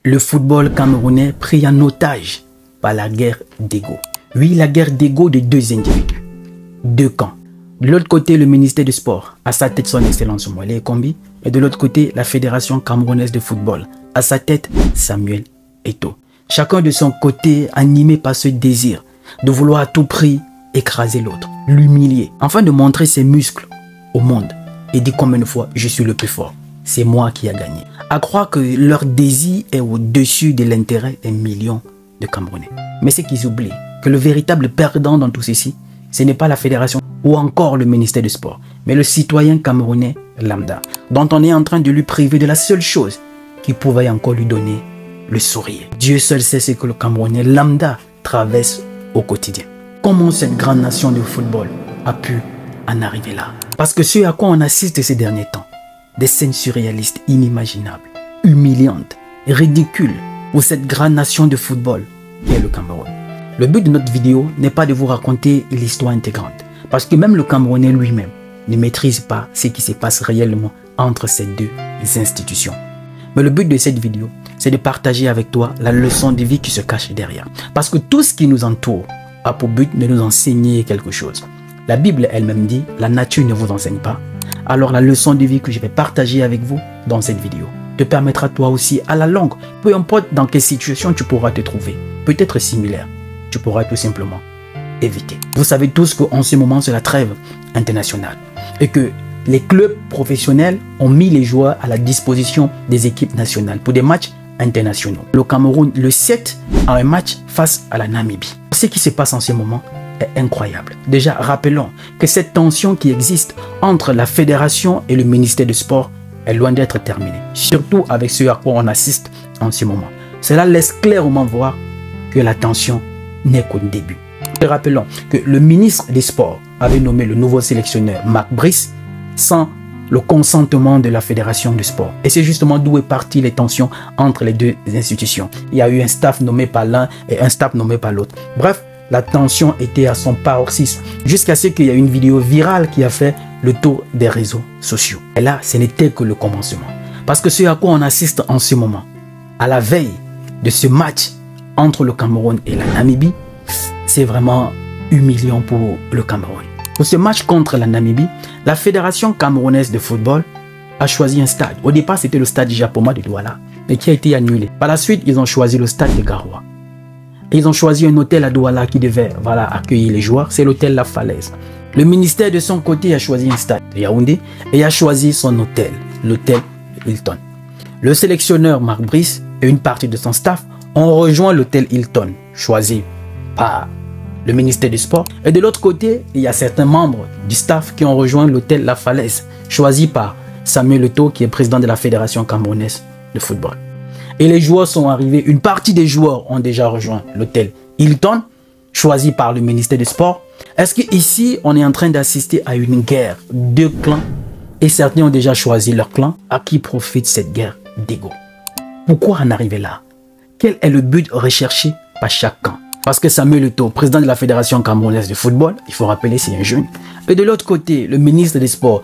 Le football camerounais pris en otage par la guerre d'ego. Oui, la guerre d'ego de deux individus, deux camps. De l'autre côté, le ministère du Sport, à sa tête son excellence Moïse Kombi, et de l'autre côté, la Fédération camerounaise de football, à sa tête Samuel Eto'o. Chacun de son côté, animé par ce désir de vouloir à tout prix écraser l'autre, l'humilier, afin de montrer ses muscles au monde et dire combien de fois je suis le plus fort. C'est moi qui ai gagné. À croire que leur désir est au-dessus de l'intérêt des millions de Camerounais. Mais c'est qu'ils oublient que le véritable perdant dans tout ceci, ce n'est pas la fédération ou encore le ministère du Sport, mais le citoyen camerounais lambda, dont on est en train de lui priver de la seule chose qui pouvait encore lui donner le sourire. Dieu seul sait ce que le Camerounais lambda traverse au quotidien. Comment cette grande nation de football a pu en arriver là? Parce que ce à quoi on assiste ces derniers temps, des scènes surréalistes inimaginables, humiliantes, ridicules pour cette grande nation de football qui est le Cameroun. Le but de notre vidéo n'est pas de vous raconter l'histoire intégrante, parce que même le Camerounais lui-même ne maîtrise pas ce qui se passe réellement entre ces deux institutions. Mais le but de cette vidéo, c'est de partager avec toi la leçon de vie qui se cache derrière. Parce que tout ce qui nous entoure a pour but de nous enseigner quelque chose. La Bible elle-même dit, la nature ne vous enseigne pas. Alors la leçon de vie que je vais partager avec vous dans cette vidéo te permettra toi aussi à la longue, peu importe dans quelle situation tu pourras te trouver, peut-être similaire, tu pourras tout simplement éviter. Vous savez tous qu'en ce moment c'est la trêve internationale et que les clubs professionnels ont mis les joueurs à la disposition des équipes nationales pour des matchs internationaux. Le Cameroun, le 7, a un match face à la Namibie. Ce qui se passe en ce moment est incroyable. Déjà, rappelons que cette tension qui existe entre la fédération et le ministère du Sport est loin d'être terminée. Surtout avec ce à quoi on assiste en ce moment. Cela laisse clairement voir que la tension n'est qu'au début. Et rappelons que le ministre des Sports avait nommé le nouveau sélectionneur Marc Brice sans le consentement de la fédération du sport. Et c'est justement d'où est partie les tensions entre les deux institutions. Il y a eu un staff nommé par l'un et un staff nommé par l'autre. Bref, la tension était à son paroxysme jusqu'à ce qu'il y ait une vidéo virale qui a fait le tour des réseaux sociaux. Et là, ce n'était que le commencement. Parce que ce à quoi on assiste en ce moment, à la veille de ce match entre le Cameroun et la Namibie, c'est vraiment humiliant pour le Cameroun. Pour ce match contre la Namibie, la Fédération camerounaise de football a choisi un stade. Au départ, c'était le stade Japoma de Douala, mais qui a été annulé. Par la suite, ils ont choisi le stade de Garoua. Et ils ont choisi un hôtel à Douala qui devait accueillir les joueurs. C'est l'hôtel La Falaise. Le ministère de son côté a choisi un stade de Yaoundé et a choisi son hôtel, l'hôtel Hilton. Le sélectionneur Marc Brice et une partie de son staff ont rejoint l'hôtel Hilton, choisi par le ministère du Sport. Et de l'autre côté, il y a certains membres du staff qui ont rejoint l'hôtel La Falaise, choisi par Samuel Eto'o, qui est président de la Fédération camerounaise de football. Et les joueurs sont arrivés, une partie des joueurs ont déjà rejoint l'hôtel Hilton, choisi par le ministère du Sport. Est-ce qu'ici, on est en train d'assister à une guerre de clans et certains ont déjà choisi leur clan? À qui profite cette guerre d'ego? Pourquoi en arriver là? Quel est le but recherché par chaque camp? Parce que Samuel Eto'o, président de la Fédération camerounaise de football, il faut rappeler, c'est un jeune. Et de l'autre côté, le ministre des Sports,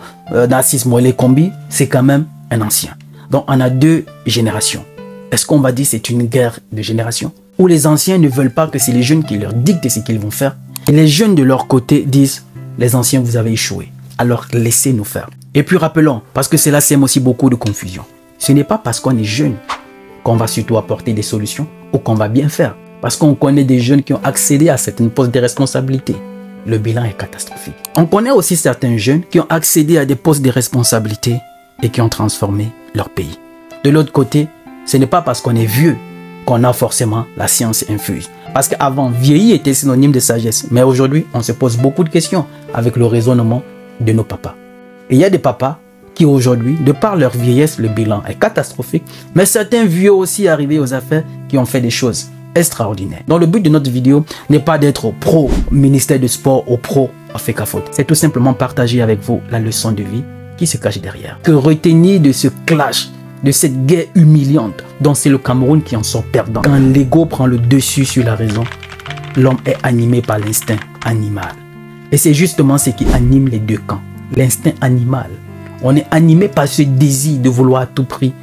Moïse Kombi, c'est quand même un ancien. Donc on a deux générations. Est-ce qu'on va dire c'est une guerre de génération? Où les anciens ne veulent pas que c'est les jeunes qui leur dictent ce qu'ils vont faire. Et les jeunes de leur côté disent, les anciens vous avez échoué. Alors laissez-nous faire. Et puis rappelons, parce que cela sème aussi beaucoup de confusion. Ce n'est pas parce qu'on est jeune qu'on va surtout apporter des solutions ou qu'on va bien faire. Parce qu'on connaît des jeunes qui ont accédé à certaines postes de responsabilité. Le bilan est catastrophique. On connaît aussi certains jeunes qui ont accédé à des postes de responsabilité et qui ont transformé leur pays. De l'autre côté, ce n'est pas parce qu'on est vieux qu'on a forcément la science infuse. Parce qu'avant, vieilli était synonyme de sagesse. Mais aujourd'hui, on se pose beaucoup de questions avec le raisonnement de nos papas. Et il y a des papas qui aujourd'hui, de par leur vieillesse, le bilan est catastrophique. Mais certains vieux aussi arrivés aux affaires qui ont fait des choses extraordinaire. Donc le but de notre vidéo n'est pas d'être pro ministère du Sport ou pro Afekafoot. C'est tout simplement partager avec vous la leçon de vie qui se cache derrière. Que retenir de ce clash, de cette guerre humiliante dont c'est le Cameroun qui en sort perdant. Quand l'ego prend le dessus sur la raison, l'homme est animé par l'instinct animal. Et c'est justement ce qui anime les deux camps. L'instinct animal. On est animé par ce désir de vouloir à tout prix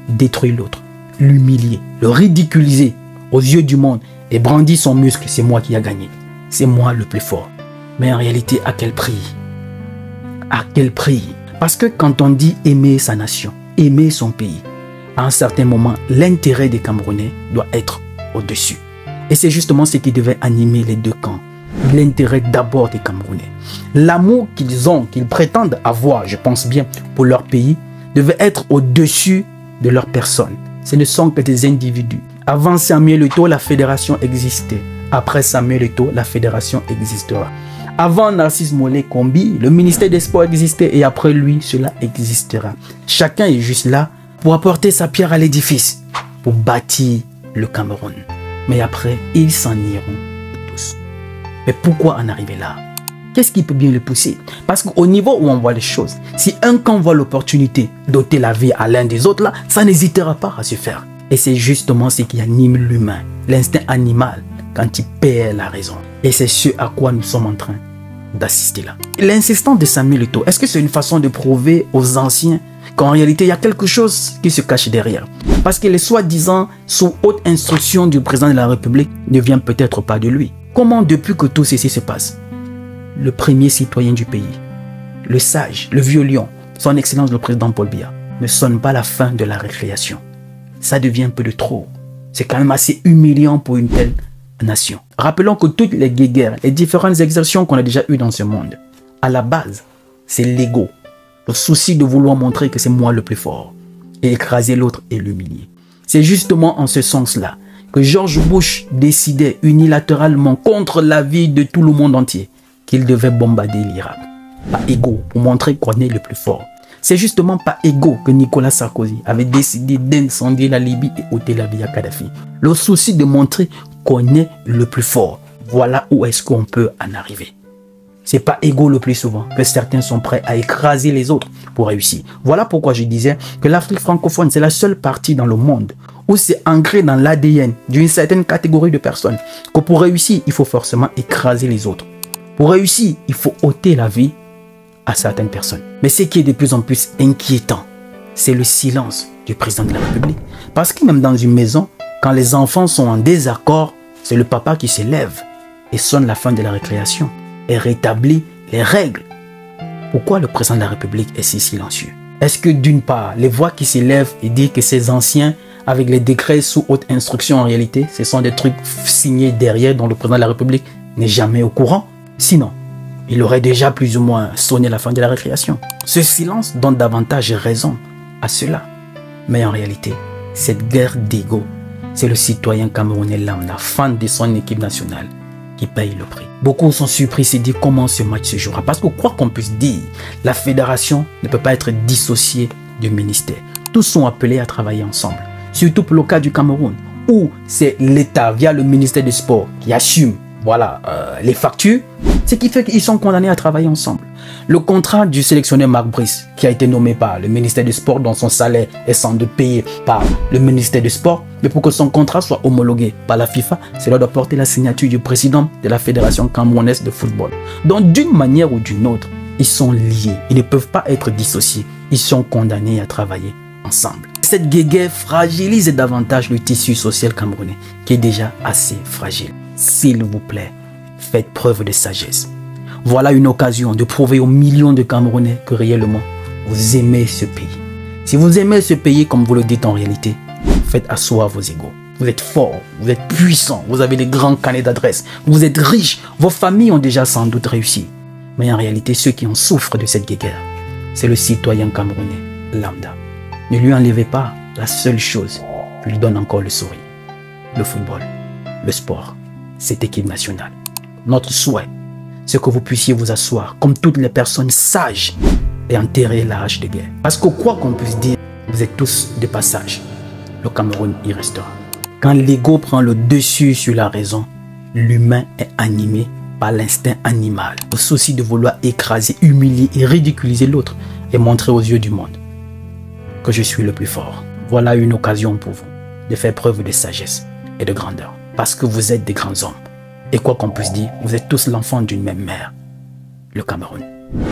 détruire l'autre. l'humilier, le ridiculiser aux yeux du monde et brandir son muscle, c'est moi qui a gagné. C'est moi le plus fort. Mais en réalité, à quel prix? À quel prix? Parce que quand on dit aimer sa nation, aimer son pays, à un certain moment, l'intérêt des Camerounais doit être au-dessus. Et c'est justement ce qui devait animer les deux camps. L'intérêt d'abord des Camerounais. L'amour qu'ils ont, qu'ils prétendent avoir, je pense bien, pour leur pays, devait être au-dessus de leur personne. Ce ne sont que des individus. Avant Samuel Eto'o, la fédération existait. Après Samuel Eto'o, la fédération existera. Avant Narcisse Mollet Kombi, le ministère des Sports existait et après lui, cela existera. Chacun est juste là pour apporter sa pierre à l'édifice, pour bâtir le Cameroun. Mais après, ils s'en iront tous. Mais pourquoi en arriver là? Qu'est-ce qui peut bien le pousser? Parce qu'au niveau où on voit les choses, si un camp voit l'opportunité d'ôter la vie à l'un des autres, là, ça n'hésitera pas à se faire. Et c'est justement ce qui anime l'humain, l'instinct animal, quand il perd la raison. Et c'est ce à quoi nous sommes en train d'assister là. L'insistance de Samuel Eto'o, est-ce que c'est une façon de prouver aux anciens qu'en réalité, il y a quelque chose qui se cache derrière? Parce que les soi-disant sous haute instruction du président de la République ne vient peut-être pas de lui. Comment, depuis que tout ceci se passe, le premier citoyen du pays, le sage, le vieux lion, son excellence le président Paul Biya, ne sonne pas la fin de la récréation? Ça devient un peu de trop. C'est quand même assez humiliant pour une telle nation. Rappelons que toutes les guerres, les différentes exertions qu'on a déjà eues dans ce monde, à la base, c'est l'ego. Le souci de vouloir montrer que c'est moi le plus fort et écraser l'autre et l'humilier. C'est justement en ce sens-là que George Bush décidait unilatéralement contre l'avis de tout le monde entier qu'il devait bombarder l'Irak. Par ego, pour montrer qu'on est le plus fort. C'est justement par ego que Nicolas Sarkozy avait décidé d'incendier la Libye et ôter la vie à Kadhafi. Le souci de montrer qu'on est le plus fort. Voilà où est-ce qu'on peut en arriver. C'est pas égaux le plus souvent que certains sont prêts à écraser les autres pour réussir. Voilà pourquoi je disais que l'Afrique francophone, c'est la seule partie dans le monde où c'est ancré dans l'ADN d'une certaine catégorie de personnes que pour réussir, il faut forcément écraser les autres. Pour réussir, il faut ôter la vie à certaines personnes. Mais ce qui est de plus en plus inquiétant, c'est le silence du président de la République. Parce que même dans une maison, quand les enfants sont en désaccord, c'est le papa qui se lève et sonne la fin de la récréation et rétablit les règles. Pourquoi le président de la République est si silencieux? Est-ce que d'une part, les voix qui s'élèvent et disent que ces anciens, avec les décrets sous haute instruction en réalité, ce sont des trucs signés derrière dont le président de la République n'est jamais au courant? Sinon, il aurait déjà plus ou moins sonné la fin de la récréation. Ce silence donne davantage raison à cela. Mais en réalité, cette guerre d'ego, c'est le citoyen camerounais lambda, fan de son équipe nationale, qui paye le prix. Beaucoup sont surpris, se disent comment ce match se jouera. Parce que quoi qu'on puisse dire, la fédération ne peut pas être dissociée du ministère. Tous sont appelés à travailler ensemble. Surtout pour le cas du Cameroun, où c'est l'État, via le ministère des Sports, qui assume les factures, ce qui fait qu'ils sont condamnés à travailler ensemble. Le contrat du sélectionneur Marc Brice, qui a été nommé par le ministère des Sports, dont son salaire est sans doute payé par le ministère des Sports, mais pour que son contrat soit homologué par la FIFA, cela doit porter la signature du président de la Fédération camerounaise de football. Donc d'une manière ou d'une autre, ils sont liés, ils ne peuvent pas être dissociés, ils sont condamnés à travailler ensemble. Cette guerre fragilise davantage le tissu social camerounais, qui est déjà assez fragile. S'il vous plaît, faites preuve de sagesse. Voilà une occasion de prouver aux millions de Camerounais que réellement, vous aimez ce pays. Si vous aimez ce pays comme vous le dites en réalité, faites asseoir vos égos. Vous êtes fort, vous êtes puissant, vous avez des grands carnets d'adresses, vous êtes riches, vos familles ont déjà sans doute réussi. Mais en réalité, ceux qui en souffrent de cette guerre, c'est le citoyen camerounais lambda. Ne lui enlevez pas la seule chose qui lui donne encore le sourire. Le football, le sport, cette équipe nationale. Notre souhait, c'est que vous puissiez vous asseoir comme toutes les personnes sages et enterrer la hache de guerre. Parce que quoi qu'on puisse dire, vous êtes tous de passage. Le Cameroun y restera. Quand l'ego prend le dessus sur la raison, l'humain est animé par l'instinct animal. Le souci de vouloir écraser, humilier et ridiculiser l'autre et montrer aux yeux du monde que je suis le plus fort. Voilà une occasion pour vous de faire preuve de sagesse et de grandeur. Parce que vous êtes des grands hommes. Et quoi qu'on puisse dire, vous êtes tous l'enfant d'une même mère, le Cameroun.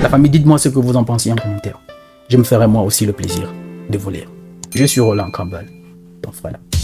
La famille, dites-moi ce que vous en pensez en commentaire. Je me ferai moi aussi le plaisir de vous lire. Je suis Roland Campbell. ton frère là.